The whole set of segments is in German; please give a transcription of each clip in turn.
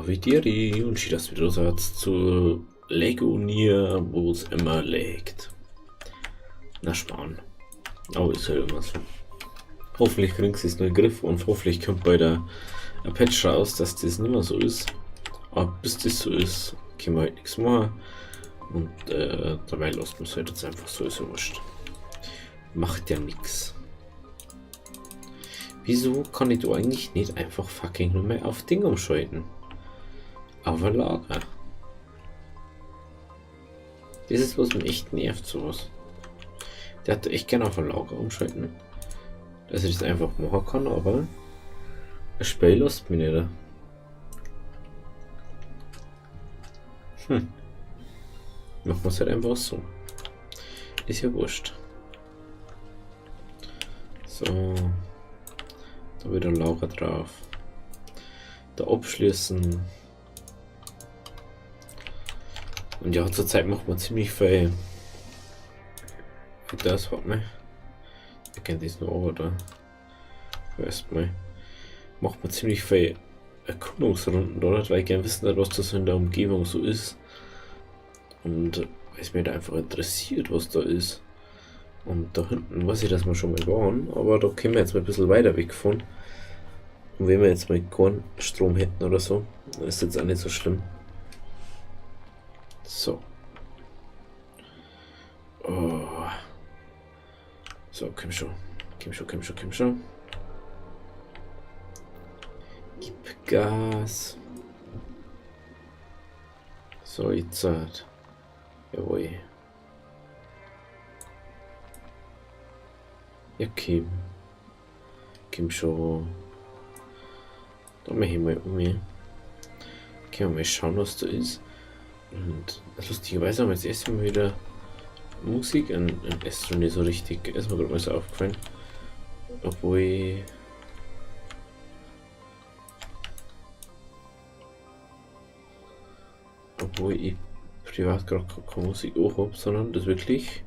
Wie dir und schön, dass du wieder sagst zu Legonier, wo es immer legt. Na Schmarrn. Aber ist halt immer so. Hoffentlich kriegst du es nur in den Griff und hoffentlich kommt bei der Patch raus, dass das nicht mehr so ist. Aber bis das so ist, können wir halt nichts machen. Und dabei lässt man es halt jetzt einfach so, ist ja wurscht. Macht ja nichts. Wieso kann ich da eigentlich nicht einfach fucking nur mehr auf Ding umschalten? Auf ein Lager. Das ist, was mich echt nervt, sowas. Der hat echt gerne auf ein Lager umschalten. Dass ich das einfach machen kann, aber das Spiel lässt mich nicht. Machen wir es halt einfach so. Ist ja wurscht. So. Da wieder Lager drauf. Da abschließen. Und ja, zurzeit macht man ziemlich viel. Das hat man. Ihr kennt das noch, oder? Erstmal. Macht man ziemlich viel Erkundungsrunden dort, weil ich gerne wissen will, was das in der Umgebung so ist. Und weil es mir da einfach interessiert, was da ist. Und da hinten weiß ich, dass wir schon mal waren, aber da können wir jetzt mal ein bisschen weiter weg von. Und wenn wir jetzt mal keinen Strom hätten oder so, dann ist das jetzt auch nicht so schlimm. So. Oh. So, komm schon. Komm schon. Gib Gas. So, jetzt halt. Jawohl. Ja, Kim schon. Da mach ich mal um. Können wir mal schauen, was da ist. Und lustigerweise haben wir jetzt erstmal wieder Musik in Astro nicht so richtig. Ist mir gerade mal so aufgefallen. Obwohl ich privat gerade keine Musik auch habe, sondern das wirklich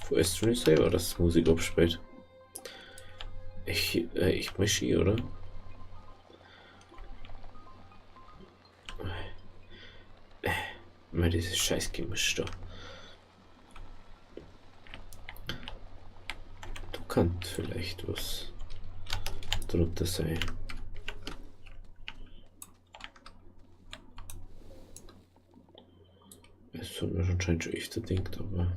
von Astro selber das Musik abspielt. Ich Maschine, oder? Mal dieses scheiß Gemisch da. Du kannst vielleicht was drunter sein. Das hat mir schon scheint schon öfter denkt, aber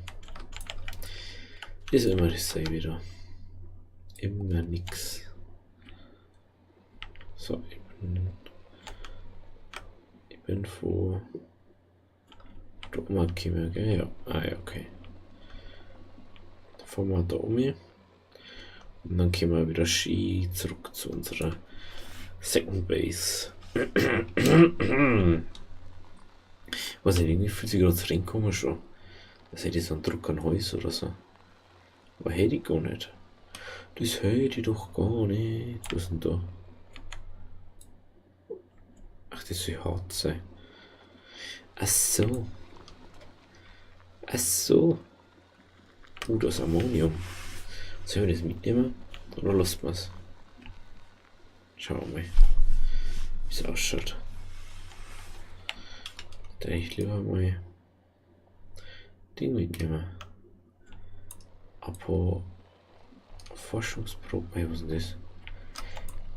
ist immer dasselbe wieder. Immer nix. So, ich bin vor da oben gekommen, gell? Ja. Ah ja, okay. Dann fahren wir da um. Und dann kommen wir wieder Ski zurück zu unserer Second Base. Was ich irgendwie fühlt sich gerade so rein komisch an. Das hätte ich so einen Druck an Hals oder so. Aber hätte ich gar nicht. Das hätte ich doch gar nicht. Was ist denn da? Ach, das soll hart sein. Ach so. Ach so. Das Ammonium. Sollen wir das mitnehmen? Oder lassen wir es? Schauen wir mal, wie es ausschaut. Da ich lieber mal Ding mitnehmen. Aber Forschungsprobe, was ist denn das?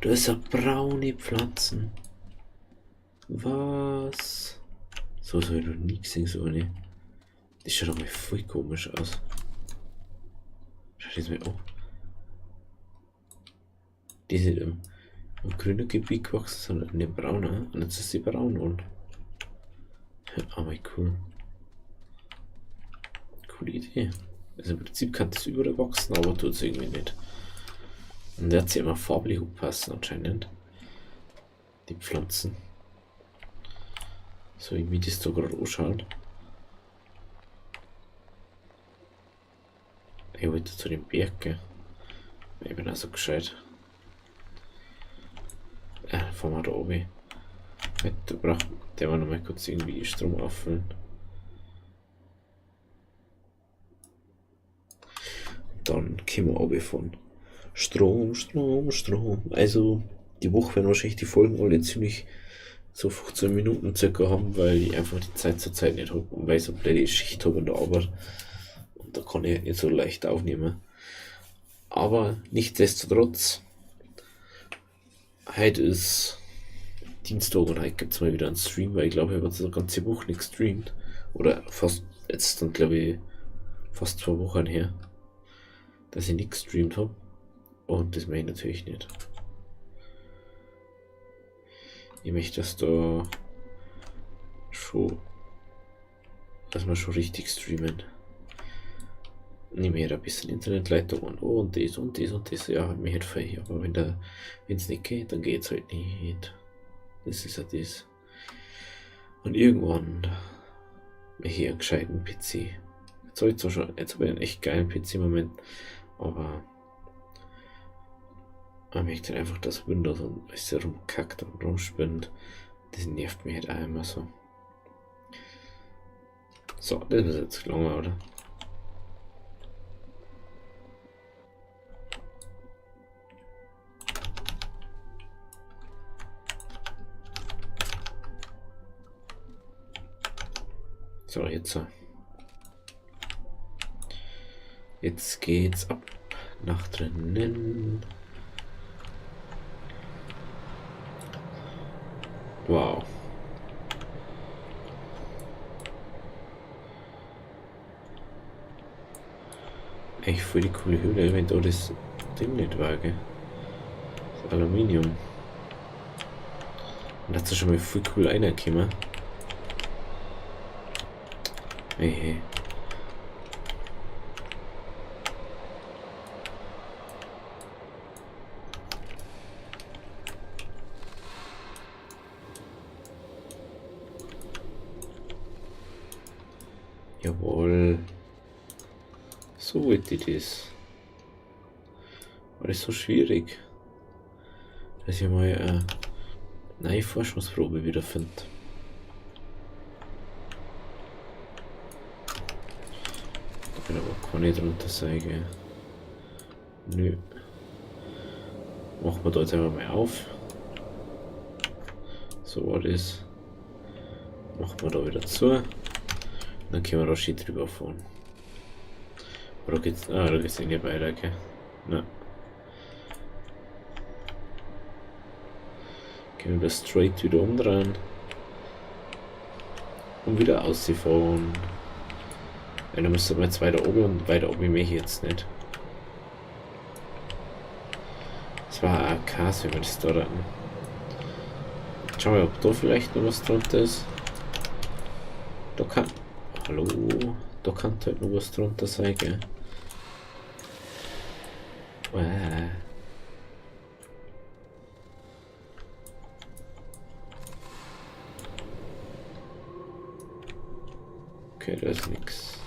Da ist eine braune Pflanzen. Was? So habe ich noch nie gesehen, so eine. Das schaut aber voll komisch aus. Schau das mal an. Die sind im grünen Gebiet gewachsen, sondern in dem braunen. Und jetzt ist sie braun und. Ja, aber cool. Coole Idee. Also im Prinzip kann das überall wachsen, aber tut es irgendwie nicht. Und der hat sie immer farblich passen anscheinend. Die Pflanzen. So wie das da gerade ausschaut. Ich wollte zu dem Berg gehen. Ich bin also gescheit. Fahren wir da oben. Da braucht der noch mal kurz irgendwie Strom auffüllen. Dann können wir oben von Strom. Also die Woche werden wahrscheinlich die Folgen alle ziemlich so 15 Minuten circa haben, weil ich einfach die Zeit zur Zeit nicht habe und weil ich so blöde Schicht habe in der Arbeit. Und da kann ich nicht so leicht aufnehmen. Aber nichtsdestotrotz, heute ist Dienstag und heute gibt es mal wieder einen Stream, weil ich glaube, ich habe jetzt eine ganze Woche nicht gestreamt. Oder fast, jetzt dann glaube ich, fast 2 Wochen her, dass ich nicht gestreamt habe. Und das möchte ich natürlich nicht. Ich möchte, dass da schon, dass wir schon richtig streamen. Nehme hier ein bisschen Internetleitung und das und das und das. Ja, mir hätte frei. Aber wenn es nicht geht, dann geht es halt nicht. Das ist ja das. Und irgendwann hier einen gescheiten PC. Jetzt habe ich zwar schon, jetzt habe ich einen echt geilen PC im Moment, aber man merkt halt einfach, dass Windows und alles rumkackt und rumspinnt. Das nervt mich halt auch immer so. So, das ist jetzt gelungen, oder? So, jetzt geht's ab nach drinnen. Wow. Echt voll die coole Höhle, wenn da das Ding nicht war, gell? Das Aluminium. Und da hat es schon mal voll cool reingekommen. Hey. Jawohl. So wird das. War das so schwierig, dass ich mal eine neue Forschungsprobe wiederfinde. Da bin aber keine drunter sein. Nö. Machen wir da jetzt einfach mal auf. So war das. Machen wir da wieder zu. Dann können wir da schön drüber fahren. Oder geht's. Ah, da geht's nicht weiter, okay. Na. Können wir das straight wieder umdrehen. Und wieder ausfahren. Ja, dann müsste man jetzt weiter oben und weiter oben mehr jetzt nicht. Das war ein Chaos, wenn wir das da hatten. Schauen wir, ob da vielleicht noch was drunter ist. Da kann. Hallo, da kann halt noch was drunter sein, gell? Okay, da ist nichts.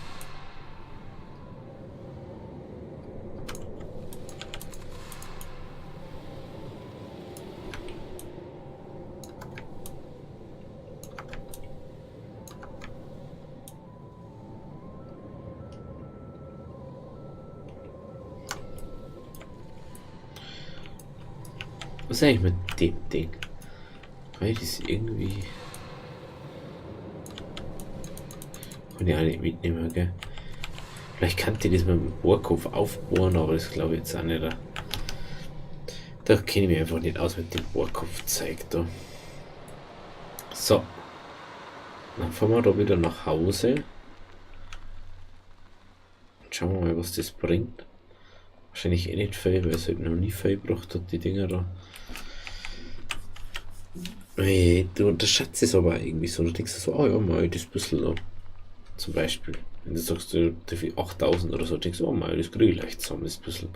Was ist eigentlich mit dem Ding? Weil das irgendwie. Kann ich auch nicht mitnehmen, gell? Vielleicht kann die das mit dem Bohrkopf aufbohren, aber das glaube ich jetzt auch nicht. Da kenne ich mich einfach nicht aus mit dem Bohrkopf-Zeug da. So. Dann fahren wir da wieder nach Hause. Und schauen wir mal, was das bringt. Wahrscheinlich eh nicht viel, weil es halt noch nie viel gebracht hat, die Dinger da. Hey, du unterschätzt es aber irgendwie so. Du denkst so, oh ja, mal das bisschen da. Zum Beispiel. Wenn du sagst, du 8000 oder so, denkst du, oh mal, das kriege ich leicht zusammen, das bisschen.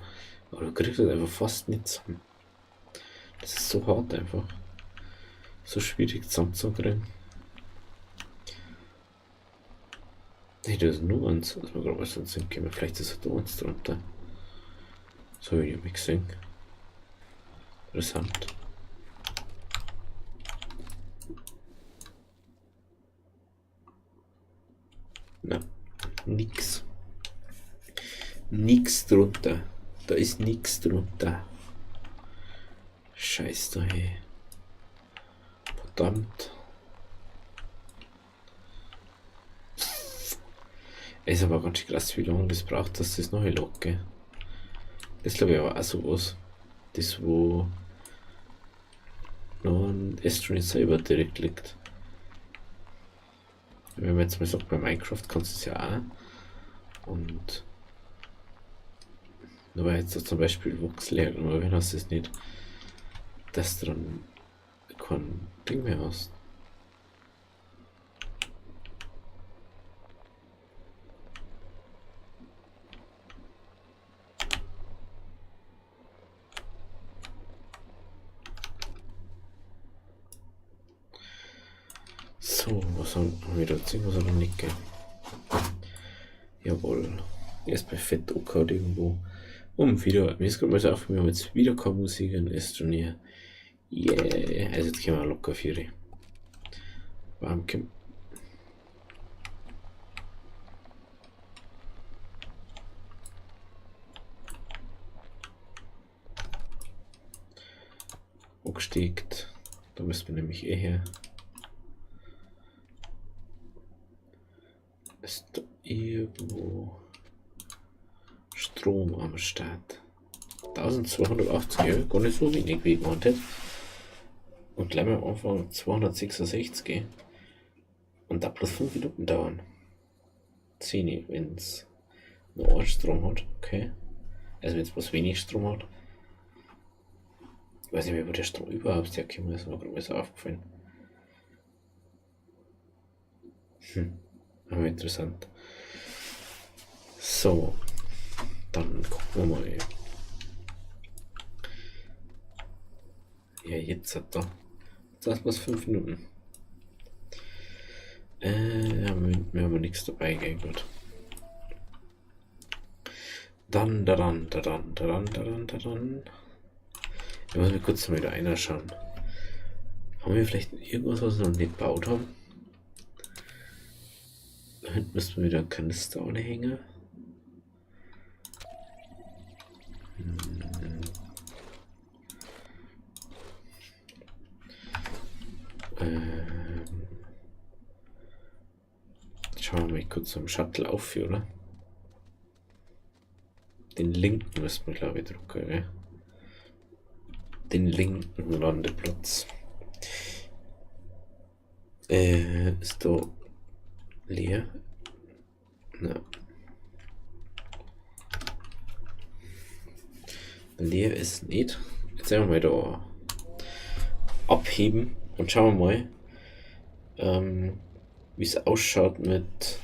Aber du kriegst das einfach fast nicht zusammen. Das ist so hart einfach. So schwierig zusammenzukriegen. Nee, da ist nur eins. Lass mal gerade was sonst hinkommen. Vielleicht ist da eins drunter. So habe ich mich gesehen. Interessant. Na, nix. Nix drunter. Da ist nix drunter. Scheiß da, hey. Verdammt. Es ist aber ganz schön krass, wie lange das braucht, dass das neue locke. Das glaube ich aber auch sowas. Das wo noch ein Estuary selber direkt liegt. Wenn man jetzt mal sagt, bei Minecraft kannst du es ja auch. Und nur weil jetzt da zum Beispiel Voxel nur wenn hast du es nicht, dass du dann kein Ding mehr hast. So, was haben wir da jetzt? Irgendwas oder nicht, gell? Jawohl. Erst bei Fett Ockert irgendwo. Wieder. Mir ist gerade mal so auf, wir haben jetzt wieder keine Musik in Estonia. Yeah. Also jetzt können wir locker 4. Warum kommt. Angestiegt. Da müssen wir nämlich eh her. Ist da irgendwo Strom am Start? 1280 Euro, gar nicht so wenig wie gemeint hätte. Und gleich mal am Anfang 266. Und da plus 5 Minuten dauern. 10, wenn es nur einen Strom hat. Okay. Also wenn es bloß wenig Strom hat. Ich weiß nicht mehr, wo der Strom überhaupt herkommt, ist mir gerade mal so aufgefallen. Aber interessant. So, dann gucken wir mal. Ja, jetzt hat er. Das was 5 Minuten. Wir haben nichts dabei, gell, gut. Dann. Ich muss mir kurz mal wieder einer schauen. Haben wir vielleicht irgendwas, was wir noch nicht gebaut haben? Da hinten müssen wir wieder einen Kanister anhängen. Schauen wir mal kurz am Shuttle auf, oder? Den linken müssen wir, glaube ich, drucken, gell? Den linken Landeplatz. Ist da leer? Na. Leer ist nicht. Jetzt einfach mal da abheben und schauen wir mal, wie es ausschaut mit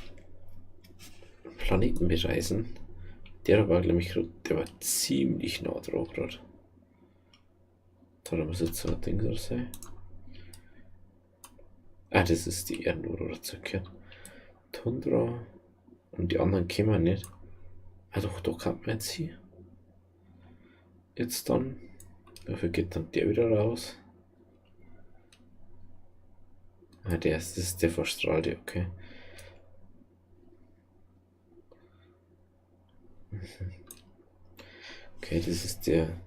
Planeten bereisen. Der war, glaube ich, der war ziemlich nah dran gerade. Da muss jetzt so ein Ding so sein. Ah, das ist die Erdenuhr oder zurückgekehrt. Tundra. Und die anderen kommen nicht. Ah doch, da kann man jetzt hier. Jetzt dann. Dafür geht dann der wieder raus. Ah, das ist der verstrahlte, okay. Okay, das ist der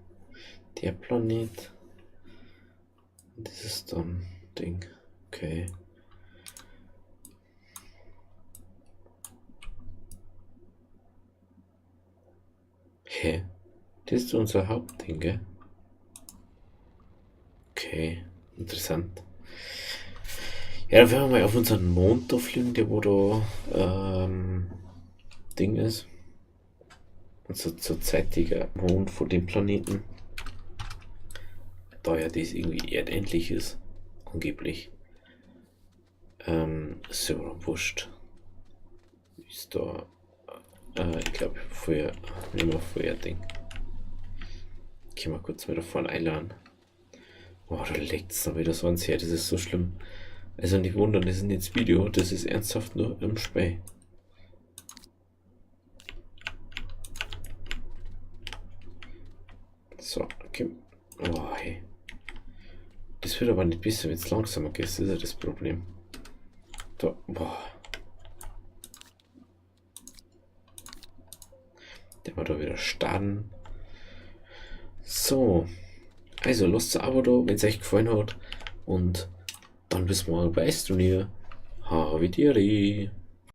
Planet. Das ist dann Ding. Okay. Hä? Das ist unser Hauptding, gell? Okay, interessant. Ja, dann werden wir mal auf unseren Mond da fliegen, der wo da Ding ist. Unser zurzeitiger Mond von dem Planeten. Da ja das irgendwie erdähnlich ist. Angeblich. Ist ja wurscht. Ist da. Ich glaube, vorher. Nehmen wir vorher Ding. Können wir kurz wieder vorne einladen. Boah, da legt es dann wieder so ans Herz. Das ist so schlimm. Also nicht wundern, das ist nicht das Video. Das ist ernsthaft nur im Spey. So, okay. Oh, hey. Das wird aber nicht besser, wenn es langsamer geht. Das ist ja das Problem. Da, boah. Der war da wieder starten. So. Also, lasst ein Abo da, wenn es euch gefallen hat. Und Dann bis morgen bei Astroneer. Havidiri.